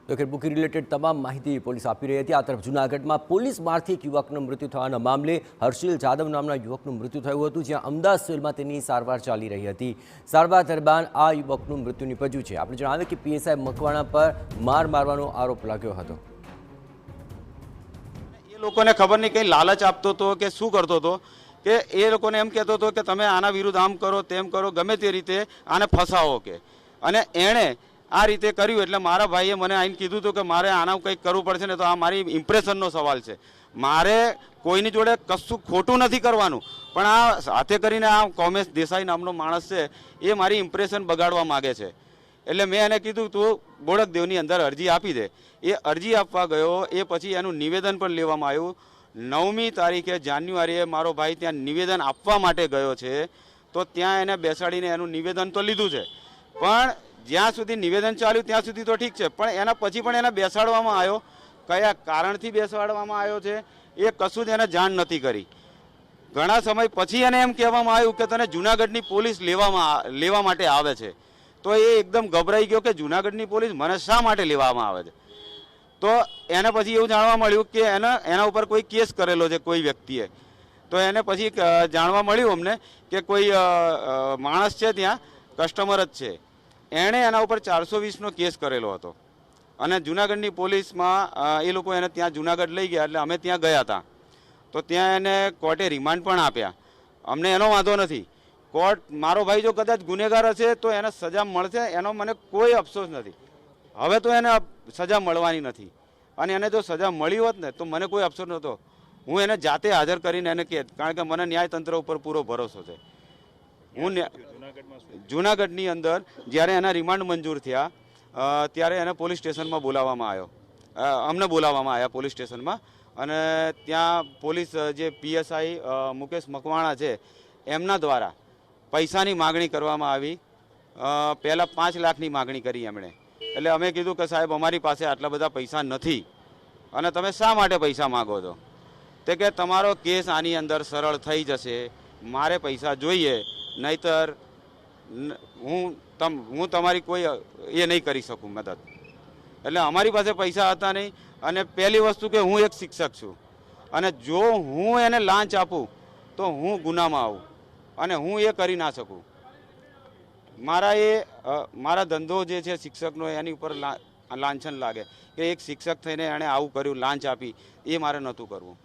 તો કે booking related તમામ માહિતી પોલીસ આપી રહી હતી। આ તરફ જૂનાગઢમાં પોલીસ મારથી એક યુવકનું મૃત્યુ થવાના મામલે હર્ષિલ જાદવ નામના યુવકનું મૃત્યુ થયું હતું, જ્યાં અમદાવાદ સિવિલમાં તેની સારવાર ચાલી રહી હતી। સારવાર દરમિયાન આ યુવકનું મૃત્યુ નિપજ્યું છે। આપણે જણાવીએ કે પીએસઆઈ મકવાણા પર માર મારવાનો આરોપ લાગ્યો હતો। એ લોકોને ખબર નહીં કઈ લાલચ આપતો હતો કે શું કરતો હતો કે એ લોકોને એમ કહેતો હતો કે તમે આના વિરુદ્ધ આમ કરો તેમ કરો, ગમે તે રીતે આને ફસાવો કે, અને એણે આ રીતે કર્યું એટલે મારા ભાઈએ મને આવીને કીધું હતું કે મારે આના કંઈક કરવું પડશે ને, તો આ મારી ઇમ્પ્રેશનનો સવાલ છે। મારે કોઈની જોડે કશું ખોટું નથી કરવાનું, પણ આ સાથે કરીને આ કોમેશ દેસાઈ નામનો માણસ છે એ મારી ઇમ્પ્રેશન બગાડવા માગે છે। એટલે મેં એને કીધું તું બોડકદેવની અંદર અરજી આપી દે। એ અરજી આપવા ગયો, એ પછી એનું નિવેદન પણ લેવામાં આવ્યું। 9મી તારીખે જાન્યુઆરીએ મારો ભાઈ ત્યાં નિવેદન આપવા માટે ગયો છે, તો ત્યાં એને બેસાડીને એનું નિવેદન તો લીધું છે, પણ જ્યાં સુધી નિવેદન ચાલ્યું ત્યાં સુધી તો ઠીક છે, પણ એના પછી પણ એને બેસાડવામાં આવ્યો। કયા કારણથી બેસાડવામાં આવ્યો છે એ કશું જ એને જાણ નથી કરી। ઘણા સમય પછી એને એમ કહેવામાં આવ્યું કે તને જૂનાગઢની પોલીસ લેવા માટે આવે છે, તો એ એકદમ ગભરાઈ ગયો કે જૂનાગઢની પોલીસ મને શા માટે લેવામાં આવે છે। તો એને પછી એવું જાણવા મળ્યું કે એના ઉપર કોઈ કેસ કરેલો છે કોઈ વ્યક્તિએ। તો એને પછી જાણવા મળ્યું અમને કે કોઈ માણસ છે ત્યાં કસ્ટમર જ છે, એણે એના ઉપર 420નો કેસ કરેલો હતો, અને જૂનાગઢની પોલીસમાં એ લોકો એને ત્યાં જૂનાગઢ લઈ ગયા, એટલે અમે ત્યાં ગયા હતા। તો ત્યાં એને કોર્ટે રિમાન્ડ પણ આપ્યા। અમને એનો વાંધો નથી, કોર્ટ મારો ભાઈ જો કદાચ ગુનેગાર હશે તો એને સજા મળશે, એનો મને કોઈ અફસોસ નથી। હવે તો એને સજા મળવાની નથી, અને એને જો સજા મળી હોત ને તો મને કોઈ અફસોસ નહોતો। હું એને જાતે હાજર કરીને એને કહેત, કારણ કે મને ન્યાયતંત્ર ઉપર પૂરો ભરોસો છે। હું જૂનાગઢની અંદર જ્યારે એના રિમાન્ડ મંજૂર થયા ત્યારે એને પોલીસ સ્ટેશનમાં બોલાવવામાં આવ્યો, અમને બોલાવવામાં આવ્યા પોલીસ સ્ટેશનમાં, અને ત્યાં પોલીસ જે પીએસઆઈ મુકેશ મકવાણા છે એમના દ્વારા પૈસાની માગણી કરવામાં આવી। પહેલાં 5 લાખની માગણી કરી એમણે। એટલે અમે કીધું કે સાહેબ અમારી પાસે આટલા બધા પૈસા નથી, અને તમે શા માટે પૈસા માગો છો? તે કે તમારો કેસ આની અંદર સરળ થઈ જશે, મારે પૈસા જોઈએ, નહીતર હું તમારી કોઈ એ નહીં કરી શકું મદદ। એટલે અમારી પાસે પૈસા હતા નહીં, અને પહેલી વસ્તુ કે હું એક શિક્ષક છું, અને જો હું એને લાંચ આપું તો હું ગુનામાં આવું, અને હું એ કરી ના શકું। મારા ધંધો જે છે શિક્ષકનો, એની ઉપર લાંછન લાગે કે એક શિક્ષક થઈને એણે આવું કર્યું, લાંચ આપી, એ મારે નહોતું કરવું।